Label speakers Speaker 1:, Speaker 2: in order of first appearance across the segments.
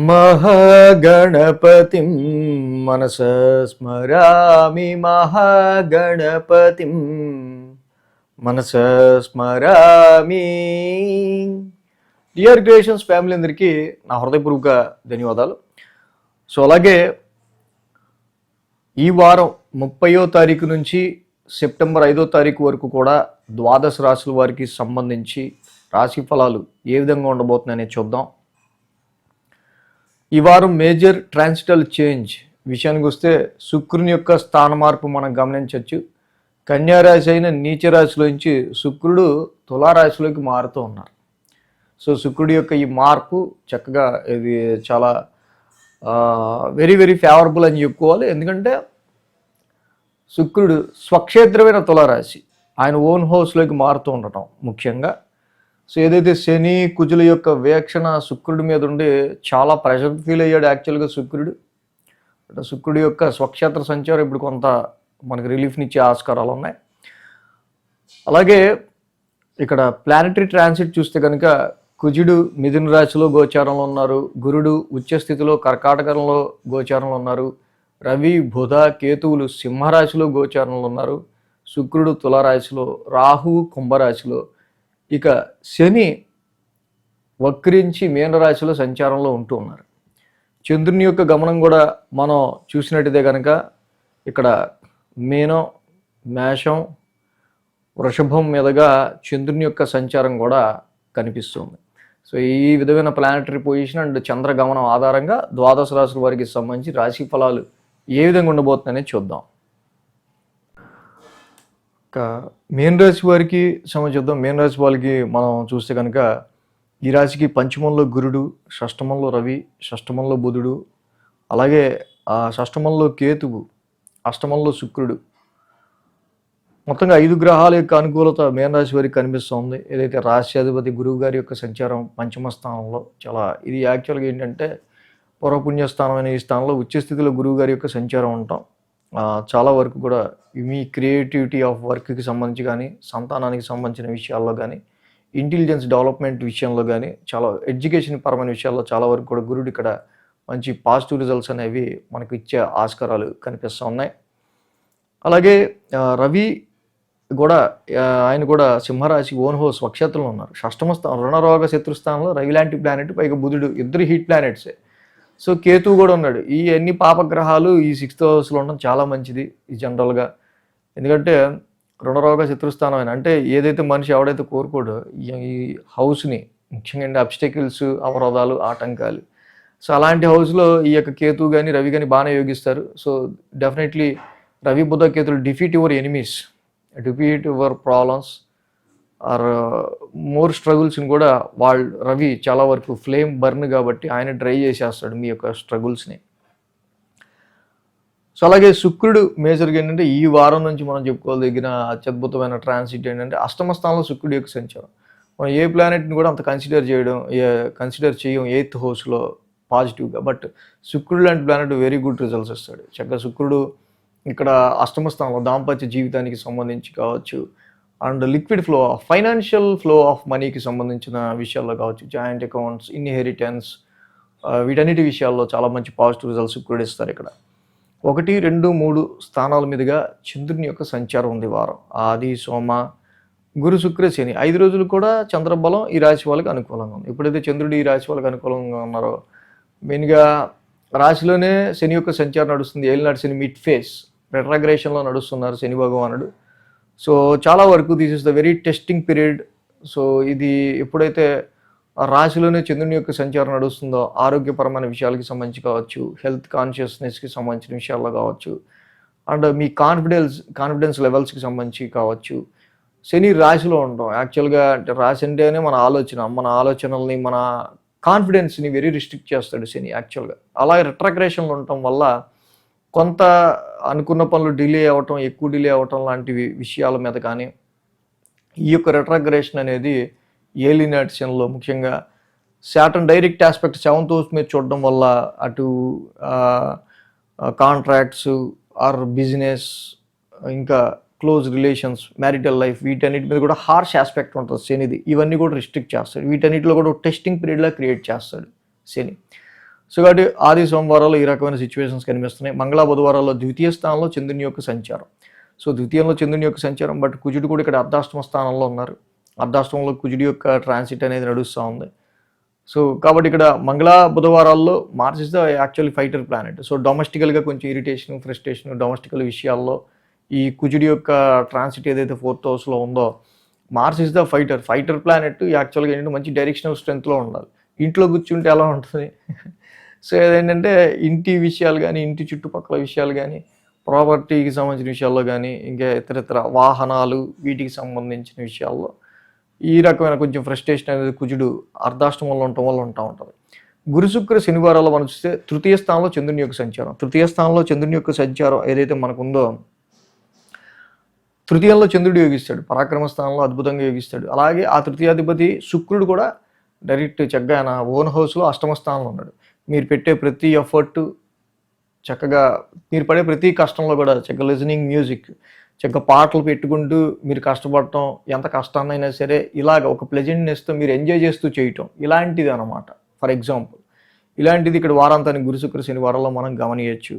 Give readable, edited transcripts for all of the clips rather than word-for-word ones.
Speaker 1: మహాగణపతిం మనసా స్మరామి మహాగణపతిం మనసా స్మరామి. Dear creations family అందరికీ నా హృదయపూర్వక ధన్యవాదాలు. సో అలాగే ఈ వారం 30వ తారీఖు నుంచి సెప్టెంబర్ 5వ తారీఖు వరకు కూడా ద్వాదశ రాశుల వారికి సంబంధించి రాశి ఫలాలు ఏ విధంగా ఉండబోతున్నాయని చూద్దాం. ఈ వారం మేజర్ ట్రాన్సిటల్ చేంజ్ విషయానికి వస్తే శుక్రుని యొక్క స్థాన మార్పు మనం గమనించవచ్చు. కన్యారాశి అయిన నీచ రాశిలోంచి శుక్రుడు తులారాశిలోకి మారుతూ ఉన్నారు. సో శుక్రుడి యొక్క ఈ మార్పు చక్కగా ఇది చాలా వెరీ వెరీ ఫేవరబుల్ అని చెప్పుకోవాలి. ఎందుకంటే శుక్రుడు స్వక్షేత్రమైన తులారాశి ఆయన ఓన్ హౌస్లోకి మారుతూ ఉండటం ముఖ్యంగా. సో ఏదైతే శని కుజుల యొక్క వీక్షణ శుక్రుడి మీద ఉండి చాలా ప్రెషర్ ఫీల్ అయ్యాడు యాక్చువల్గా శుక్రుడు. శుక్రుడి యొక్క స్వక్షేత్ర సంచారం ఇప్పుడు కొంత మనకు రిలీఫ్నిచ్చే ఆస్కారాలు ఉన్నాయి. అలాగే ఇక్కడ ప్లానటరీ ట్రాన్సిట్ చూస్తే కనుక కుజుడు మిథున రాశిలో గోచారంలో ఉన్నారు, గురుడు ఉచ్చస్థితిలో కర్కాటకంలో గోచారంలో ఉన్నారు, రవి బుధ కేతువులు సింహరాశిలో గోచారంలో ఉన్నారు, శుక్రుడు తులారాశిలో, రాహువు కుంభరాశిలో, ఇక శని వక్రించి మీనరాశిలో సంచారంలో ఉంటూ ఉన్నారు. చంద్రుని యొక్క గమనం కూడా మనం చూసినట్టుదే కనుక ఇక్కడ మీనం, మేషం, వృషభం మీదుగా చంద్రుని యొక్క సంచారం కూడా కనిపిస్తుంది. సో ఈ విధమైన ప్లానటరీ పొజిషన్ అండ్ చంద్ర గమనం ఆధారంగా ద్వాదశ రాశుల వారికి సంబంధించి రాశి ఫలాలు ఏ విధంగా ఉండబోతుందనేది చూద్దాం. మీన రాశి వారికి సంబంధించిద్దాం. మీన రాశి వాళ్ళకి మనం చూస్తే కనుక ఈ రాశికి పంచమంలో గురుడు, షష్టమంలో రవి, షష్టమంలో బుధుడు, అలాగే షష్టమంలో కేతువు, అష్టమంలో శుక్రుడు, మొత్తంగా 5 గ్రహాల యొక్క అనుకూలత మీనరాశి వారికి కనిపిస్తుంది. ఏదైతే రాశ్యాధిపతి గురువు గారి యొక్క సంచారం పంచమ స్థానంలో చాలా ఇది యాక్చువల్గా ఏంటంటే పూర్వపుణ్యస్థానమైన ఈ స్థానంలో ఉచ్చస్థితిలో గురువు గారి యొక్క సంచారం ఉంటాం. చాలా వరకు కూడా మీ క్రియేటివిటీ ఆఫ్ వర్క్కి సంబంధించి కానీ, సంతానానికి సంబంధించిన విషయాల్లో కానీ, ఇంటెలిజెన్స్ డెవలప్మెంట్ విషయంలో కానీ, చాలా ఎడ్యుకేషన్ పరమైన విషయాల్లో చాలా వరకు కూడా గురుడు ఇక్కడ మంచి పాజిటివ్ రిజల్ట్స్ అనేవి మనకు ఇచ్చే ఆస్కారాలు కనిపిస్తూ ఉన్నాయి. అలాగే రవి కూడా ఆయన కూడా సింహరాశి ఓన్ హౌస్ స్వక్షేత్రంలో ఉన్నారు. షష్టమ స్థానం రుణరోగ శత్రుస్థానంలో రవి లాంటి ప్లానెట్, పైగా బుధుడు, ఇద్దరు హీట్ ప్లానెట్సే. సో కేతువు కూడా ఉన్నాడు. ఈ అన్ని పాపగ్రహాలు ఈ 6th హౌస్లో ఉండడం చాలా మంచిది ఈ జనరల్గా. ఎందుకంటే రుణరోగ శత్రుస్థానం అయినా అంటే ఏదైతే మనిషి ఎవడైతే కోరుకోడో ఈ హౌస్ని ముఖ్యంగా అబ్స్టకిల్స్, అవరోధాలు, ఆటంకాలు, సో అలాంటి హౌస్లో ఈ యొక్క కేతువు కానీ రవి కానీ బాగానే యోగిస్తారు. సో డెఫినెట్లీ రవి బుధ కేతులు defeat your enemies, defeat your problems or more స్ట్రగుల్స్ని కూడా వాళ్ళు రవి చాలా వరకు ఫ్లేమ్ బర్న్ కాబట్టి ఆయన డ్రై చేసేస్తాడు మీ యొక్క స్ట్రగుల్స్ని. సో అలాగే శుక్రుడు మేజర్గా ఏంటంటే ఈ వారం నుంచి మనం చెప్పుకోదగిన అత్యద్భుతమైన ట్రాన్సిట్ ఏంటంటే అష్టమ స్థానంలో శుక్రుడు యొక్క సంచారం. మనం ఏ ప్లానెట్ని కూడా అంత కన్సిడర్ చేయం 8th హౌస్లో పాజిటివ్గా. బట్ శుక్రుడు లాంటి ప్లానెట్ వెరీ గుడ్ రిజల్ట్స్ ఇస్తాడు. చక్కగా శుక్రుడు ఇక్కడ అష్టమ స్థానంలో దాంపత్య జీవితానికి సంబంధించి కావచ్చు, and liquid flow of financial flow of మనీకి సంబంధించిన విషయాల్లో కావచ్చు, జాయింట్ అకౌంట్స్, ఇన్హెరిటెన్స్, వీటన్నిటి విషయాల్లో చాలా మంచి పాజిటివ్ రిజల్ట్స్ శుక్రుడు ఇస్తారు. ఇక్కడ 1, 2, 3 స్థానాల మీదుగా చంద్రుని యొక్క సంచారం ఉంది వారం. ఆది, సోమ, గురు, శుక్ర, శని 5 రోజులు కూడా చంద్రబలం ఈ రాశి వాళ్ళకి అనుకూలంగా ఉంది. ఎప్పుడైతే చంద్రుడు ఈ రాశి వాళ్ళకి అనుకూలంగా ఉన్నారో మెయిన్గా రాశిలోనే శని యొక్క సంచారం నడుస్తుంది. ఏలినాటి శని మిడ్ ఫేస్ రెట్రాగ్రేషన్లో నడుస్తున్నారు శని భగవానుడు. సో చాలా వరకు this is the very testing period. So ఇది ఎప్పుడైతే రాశిలోనే చంద్రుని యొక్క సంచారం నడుస్తుందో ఆరోగ్యపరమైన విషయాలకి సంబంధించి కావచ్చు, హెల్త్ కాన్షియస్నెస్కి సంబంధించిన విషయాల్లో కావచ్చు, అండ్ మీ కాన్ఫిడెన్స్ లెవెల్స్కి సంబంధించి కావచ్చు, శని రాశిలో ఉండడం యాక్చువల్గా అంటే రాశి అంటేనే మన ఆలోచనల్ని, మన కాన్ఫిడెన్స్ని వెరీ రిస్ట్రిక్ట్ చేస్తాడు శని యాక్చువల్గా. అలాగే రెట్రాగ్రేషన్లో ఉండటం వల్ల కొంత అనుకున్న పనులు ఎక్కువ డిలే అవ్వటం లాంటివి విషయాల మీద కానీ, ఈ యొక్క రెట్రాగ్రేషన్ అనేది ఏలినాటి శనిలో ముఖ్యంగా Saturn direct aspect 7th house మీద చూడడం వల్ల అటు కాంట్రాక్ట్స్ ఆర్ బిజినెస్, ఇంకా క్లోజ్ రిలేషన్స్, మ్యారిటల్ లైఫ్, వీటన్నిటి మీద కూడా హార్ష్ ఆస్పెక్ట్ ఉంటుంది శనిది. ఇవన్నీ కూడా రిస్ట్రిక్ట్ చేస్తాడు. వీటన్నిటిలో కూడా టెస్టింగ్ పీరియడ్లా క్రియేట్ చేస్తాడు శని. సో కాబట్టి ఆది సోమవారాల్లో ఈ రకమైన సిచ్యువేషన్స్ కనిపిస్తున్నాయి. మంగళ బుధవారాల్లో ద్వితీయ స్థానంలో చంద్రుని యొక్క సంచారం. సో ద్వితీయంలో చంద్రుని యొక్క సంచారం, బట్ కుజుడు కూడా ఇక్కడ అర్ధాష్టమ స్థానంలో ఉన్నారు. అర్ధాష్టమంలో కుజుడి యొక్క ట్రాన్సిట్ అనేది నడుస్తూ ఉంది. సో కాబట్టి ఇక్కడ మంగళ బుధవారాల్లో Mars is the actually fighter planet. So డొమెస్టికల్గా కొంచెం ఇరిటేషన్, ఫ్రస్ట్రేషన్, డొమెస్టికల్ విషయాల్లో ఈ కుజుడి యొక్క ట్రాన్సిట్ ఏదైతే 4th హౌస్లో ఉందో, Mars is the fighter planet. యాక్చువల్గా ఏంటంటే మంచి డైరెక్షనల్ స్ట్రెంత్లో ఉండాలి. ఇంట్లో కూర్చుంటే ఎలా ఉంటుంది? సో ఏదేంటంటే ఇంటి విషయాలు కానీ, ఇంటి చుట్టుపక్కల విషయాలు కానీ, ప్రాపర్టీకి సంబంధించిన విషయాల్లో కానీ, ఇంకా ఇతరితర వాహనాలు వీటికి సంబంధించిన విషయాల్లో ఈ రకమైన కొంచెం ఫ్రస్ట్రేషన్ అనేది కుజుడు అర్ధాష్టమంలో ఉండటం వల్ల ఉంటుంది. గురు శుక్ర శనివారాల్లో మనం చూస్తే తృతీయ స్థానంలో చంద్రుని యొక్క సంచారం. తృతీయ స్థానంలో చంద్రుని యొక్క సంచారం ఏదైతే మనకుందో, తృతీయంలో చంద్రుడు యోగిస్తాడు, పరాక్రమ స్థానంలో అద్భుతంగా యోగిస్తాడు. అలాగే ఆ తృతీయాధిపతి శుక్రుడు కూడా డైరెక్ట్ చక్కగా ఆయన ఓన్ హౌస్లో అష్టమ స్థానంలో ఉన్నాడు. మీరు పెట్టే ప్రతి ఎఫర్ట్ చక్కగా, మీరు పడే ప్రతి కష్టంలో కూడా చక్కగా లిజనింగ్ మ్యూజిక్, చక్కగా పాటలు పెట్టుకుంటూ మీరు కష్టపడటం, ఎంత కష్టాన్నైనా సరే ఇలాగ ఒక ప్లెజెంట్నెస్తో మీరు ఎంజాయ్ చేస్తూ చేయటం, ఇలాంటిది అనమాట. ఫర్ ఎగ్జాంపుల్ ఇలాంటిది ఇక్కడ వారాంతానికి గురు శుక్ర శనివారాల్లో మనం గమనించవచ్చు.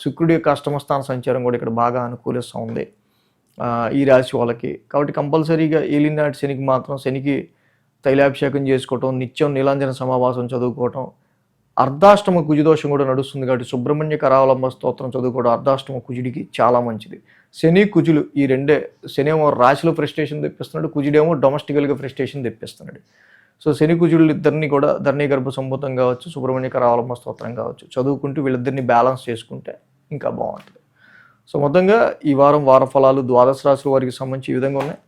Speaker 1: శుక్రుడి యొక్క అష్టమ స్థాన సంచారం కూడా ఇక్కడ బాగా అనుకూలిస్తూ ఉంది ఈ రాశి వాళ్ళకి. కాబట్టి కంపల్సరీగా ఏలినాటి శనికి మాత్రం, శనికి తైలాభిషేకం చేసుకోవటం, నిత్యం నీలాంజన సమావాసం చదువుకోవటం, అర్ధాష్టమ కుజుదోషం కూడా నడుస్తుంది కాబట్టి సుబ్రహ్మణ్య కరావలంబ స్తోత్రం చదువుకోవడం అర్ధాష్టమ కుజుడికి చాలా మంచిది. శని కుజులు ఈ రెండే, శని ఏమో రాశిలో ఫ్రస్ట్రేషన్ తెప్పిస్తున్నాడు, కుజుడేమో డొమెస్టికల్గా ఫ్రస్ట్రేషన్ తెప్పిస్తున్నాడు. సో శని కుజులు ఇద్దరిని కూడా ధరణి గర్భ సంభూతం కావచ్చు, సుబ్రహ్మణ్య కరావలంబ స్తోత్రం కావచ్చు చదువుకుంటూ వీళ్ళిద్దరిని బ్యాలెన్స్ చేసుకుంటే ఇంకా బాగుంటుంది. సో మొత్తంగా ఈ వార ఫలాలు ద్వాదశ రాశుల వారికి సంబంధించి ఈ విధంగా ఉన్నాయి.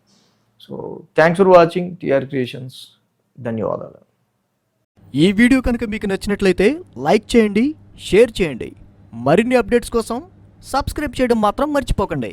Speaker 1: So thanks for watching TR creations. ధన్యవాదాలు.
Speaker 2: ఈ వీడియో కనుక మీకు నచ్చినట్లయితే లైక్ చేయండి, షేర్ చేయండి. మరిన్ని అప్డేట్స్ కోసం సబ్స్క్రైబ్ చేయడం మాత్రం మర్చిపోకండి.